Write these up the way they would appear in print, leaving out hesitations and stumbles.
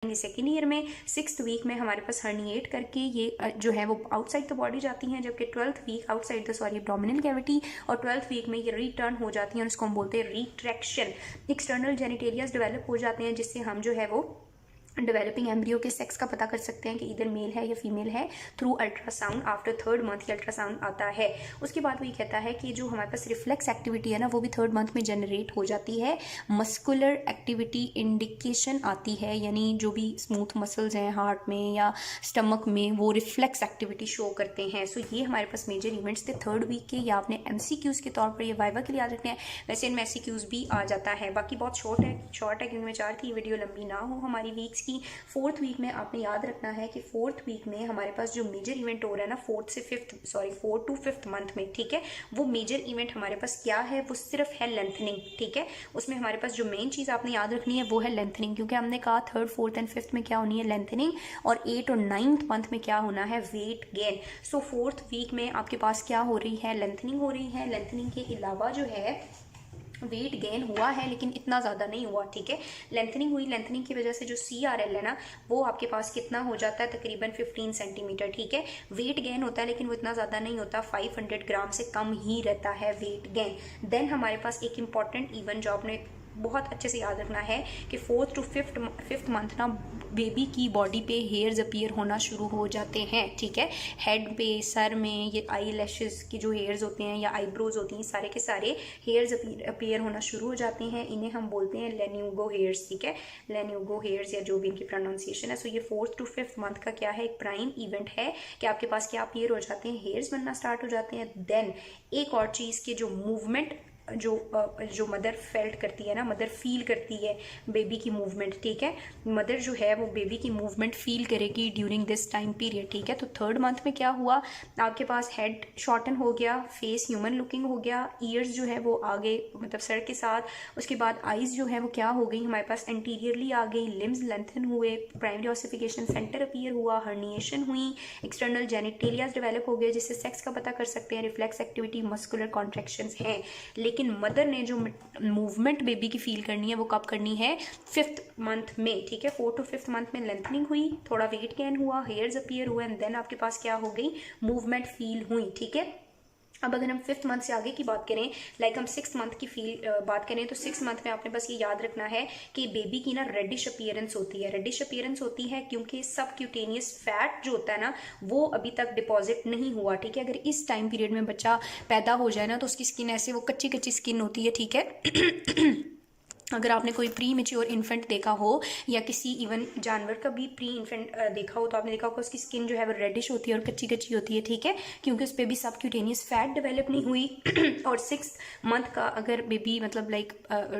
Second year में 6th week में हमारे पास हर्निएट करके ये जो है वो आउटसाइड द बॉडी जाती हैं, जबकि 12th week outside the abdominal cavity, और 12th वीक में ये रिटर्न हो जाती हैं और इसको हम बोलते हैं रिट्रैक्शन। एक्सटर्नल जेनिटेलियाज डेवलप हो जाते हैं जिससे हम जो है वो डेवलपिंग एम्ब्रियो के सेक्स का पता कर सकते हैं कि इधर मेल है या फीमेल है through ultrasound. After 3rd month ये अल्ट्रासाउंड आता है। उसके बाद वो ये कहता है कि जो हमारे पास रिफ्लेक्स एक्टिविटी है ना वो भी 3rd मंथ में जनरेट हो जाती है। मस्कुलर एक्टिविटी इंडिकेशन आती है, यानी जो भी स्मूथ मसल्स हैं हार्ट में या स्टमक में वो रिफ्लेक्स एक्टिविटी शो करते हैं। सो ये हमारे पास मेजर इवेंट्स थे 3rd वीक के, या आपने MCQs के तौर पर ये वाइवा के लिए याद रखने हैं। वैसे इनमें MCQs भी आ जाता है। बाकी बहुत शॉर्ट है क्योंकि मैं चाह रही थी वीडियो लंबी ना हो हमारी वीक्स की। 4th वीक में आपने याद रखना है कि 4th वीक में हमारे पास जो मेजर इवेंट हो रहा है ना 4 to 5th मंथ में, ठीक है, वो मेजर इवेंट हमारे पास क्या है, वो सिर्फ है लेंथनिंग। ठीक है, उसमें हमारे पास जो मेन चीज़ आपने याद रखनी है वो है लेंथनिंग, क्योंकि हमने कहा 3rd, 4th एंड 5th में क्या होनी है, लेंथनिंग, और 8th और 9th मंथ में क्या होना है, वेट गेन। सो 4th वीक में आपके पास क्या हो रही है, लेंथनिंग हो रही है। लेंथनिंग के अलावा जो है वेट गेन हुआ है लेकिन इतना ज़्यादा नहीं हुआ। ठीक है, लेंथनिंग हुई, लेंथनिंग की वजह से जो CRL है ना वो आपके पास कितना हो जाता है, तकरीबन 15 सेंटीमीटर। ठीक है, वेट गेन होता है लेकिन वो इतना ज़्यादा नहीं होता, 500 ग्राम से कम ही रहता है वेट गेन। देन हमारे पास एक इंपॉर्टेंट इवेंट जो आपने बहुत अच्छे से याद रखना है कि 4th to 5th मंथ ना बेबी की बॉडी पे हेयर्स अपीयर होना शुरू हो जाते हैं। ठीक है, हेड पे, सर में, ये आई लैशेस की जो हेयर्स होते हैं या आईब्रोज होती हैं, सारे के सारे हेयर्स अपीयर होना शुरू हो जाते हैं। इन्हें हम बोलते हैं लेन्यूगो हेयर्स। ठीक है, लेन्यूगो हेयर्स या जो भी इनकी प्रोनाउंसिएशन है। सो ये 4th to 5th मंथ का क्या है, एक प्राइम इवेंट है कि आपके पास क्या अपीयर हो जाते हैं, हेयर्स बनना स्टार्ट हो जाते हैं। देन एक और चीज़ की जो मूवमेंट जो मदर फेल्ट करती है ना, मदर फील करती है बेबी की मूवमेंट। ठीक है, मदर जो है वो बेबी की मूवमेंट फील करेगी ड्यूरिंग दिस टाइम पीरियड। ठीक है, तो 3rd मंथ में क्या हुआ, आपके पास हेड शॉर्टन हो गया, फेस ह्यूमन लुकिंग हो गया, ईयर्स जो है वो आगे मतलब सर के साथ, उसके बाद आईज जो है वो क्या हो गई हमारे पास, एंटीरियरली आ गई, लिम्स लेंथन हुए, प्राइमरी ऑसिफिकेशन सेंटर अपीयर हुआ, हर्निएशन हुई, एक्सटर्नल जेनिटेलियाज डेवलप हो गए जिससे सेक्स का पता कर सकते हैं, रिफ्लेक्स एक्टिविटी, मस्कुलर कॉन्ट्रैक्शंस हैं। लेकिन मदर ने जो मूवमेंट बेबी की फील करनी है वो कब करनी है, 5th मंथ में। ठीक है, 4th to 5th मंथ में लेंथनिंग हुई, थोड़ा वेट गेन हुआ, हेयर्स अपीयर हुए, एंड देन आपके पास क्या हो गई, मूवमेंट फील हुई। ठीक है, अब अगर हम 5th मंथ से आगे की बात करें, लाइक हम 6th मंथ की बात करें, तो 6th मंथ में आपने बस ये याद रखना है कि बेबी की ना रेडिश अपीयरेंस होती है। रेडिश अपीयरेंस होती है क्योंकि सबक्यूटेनियस फैट जो होता है ना वो अभी तक डिपॉजिट नहीं हुआ। ठीक है, अगर इस टाइम पीरियड में बच्चा पैदा हो जाए ना तो उसकी स्किन ऐसे वो कच्ची कच्ची स्किन होती है। ठीक है अगर आपने कोई प्री मेच्योर इन्फेंट देखा हो या किसी इवन जानवर का भी प्री इन्फेंट देखा हो तो आपने देखा होगा उसकी स्किन जो है वो रेडिश होती है और कच्ची कच्ची होती है। ठीक है, क्योंकि उस पर भी सबक्यूटेनियस फैट डेवलप नहीं हुई। और 6th मंथ का अगर बेबी मतलब लाइक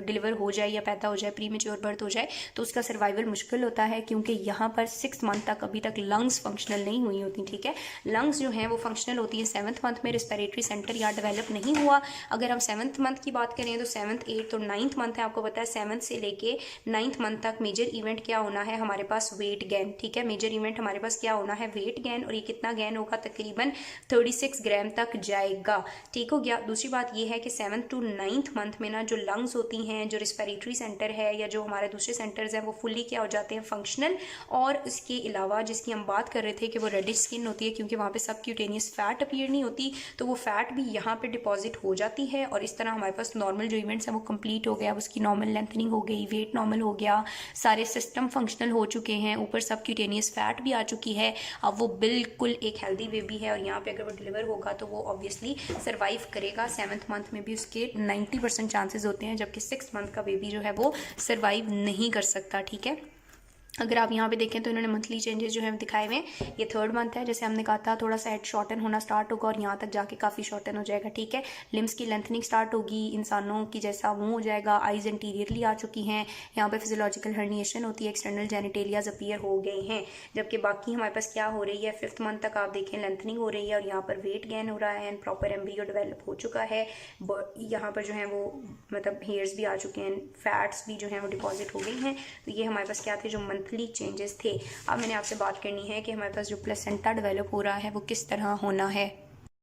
डिलीवर हो जाए या पैदा हो जाए, प्री मेच्योर बर्थ हो जाए, तो उसका सर्वाइवल मुश्किल होता है क्योंकि यहाँ पर 6th मंथ तक अभी तक लंग्स फंक्शनल नहीं हुई होती। ठीक है, लंग्स जो हैं वो फंक्शनल होती है 7th मंथ में, रिस्पिरेटरी सेंटर यहाँ डेवलप नहीं हुआ। अगर हम 7th मंथ की बात करें तो 7th, 8th और 9th मंथ है, आपको पता है 7th से लेके 9th मंथ तक मेजर इवेंट क्या होना है हमारे पास, वेट गेन। ठीक है, मेजर इवेंट हमारे पास क्या होना है, वेट गेन, और ये कितना गेन होगा, तकरीबन 36 ग्राम तक जाएगा। ठीक हो गया। दूसरी बात ये है कि 7th to 9th मंथ में ना जो लंग्स होती हैं, जो रिस्पिरेटरी सेंटर है या जो हमारे दूसरे सेंटर्स हैं वो फुली क्या हो जाते हैं, फंक्शनल। और इसके अलावा जिसकी हम बात कर रहे थे कि वो रेडिश स्किन होती है क्योंकि वहाँ पे सबक्यूटेनियस फैट अपीयर नहीं होती, तो वो फैट भी यहाँ पे डिपॉजिट हो जाती है। और इस तरह हमारे पास नॉर्मल जो इवेंट्स हैं वो कंप्लीट हो गया, उसकी नॉर्मल लेंथनिंग हो गई, वेट नॉर्मल हो गया, सारे सिस्टम फंक्शनल हो चुके हैं, ऊपर सबक्यूटेनियस फैट भी आ चुकी है। अब वो बिल्कुल एक हेल्दी बेबी है और यहाँ पे अगर वो डिलीवर होगा तो वो ऑब्वियसली सर्वाइव करेगा। 7th मंथ में भी उसके 90% चांसेस होते हैं, जबकि 6th मंथ का बेबी जो है वो सर्वाइव नहीं कर सकता। ठीक है, अगर आप यहाँ पे देखें तो इन्होंने मंथली चेंजेस जो है दिखाए हुए हैं। ये 3rd मंथ है, जैसे हमने कहा था थोड़ा सा हेड शॉर्टन होना स्टार्ट होगा और यहाँ तक जाके काफ़ी शॉर्टन हो जाएगा। ठीक है, लिम्स की लेंथनिंग स्टार्ट होगी, इंसानों की जैसा मुंह हो जाएगा, आइज इंटीरियरली आ चुकी हैं, यहाँ पे फिजियोलॉजिकल हर्निएशन होती है, एक्सटर्नल जेनिटेलियाज अपीयर हो गए हैं। जबकि बाकी हमारे पास क्या हो रही है, 5th मंथ तक आप देखें लेंथनिंग हो रही है और यहाँ पर वेट गेन हो रहा है एंड प्रॉपर एम्ब्रियो डेवलप हो चुका है। यहाँ पर जो है वो मतलब हेयर्स भी आ चुके हैं, फैट्स भी जो है वो डिपॉजिट हो गई हैं। तो ये हमारे पास क्या थे, जो मंथली चेंजेस थे। अब मैंने आपसे बात करनी है कि हमारे पास जो प्लेसेंटा डेवलप हो रहा है वो किस तरह होना है।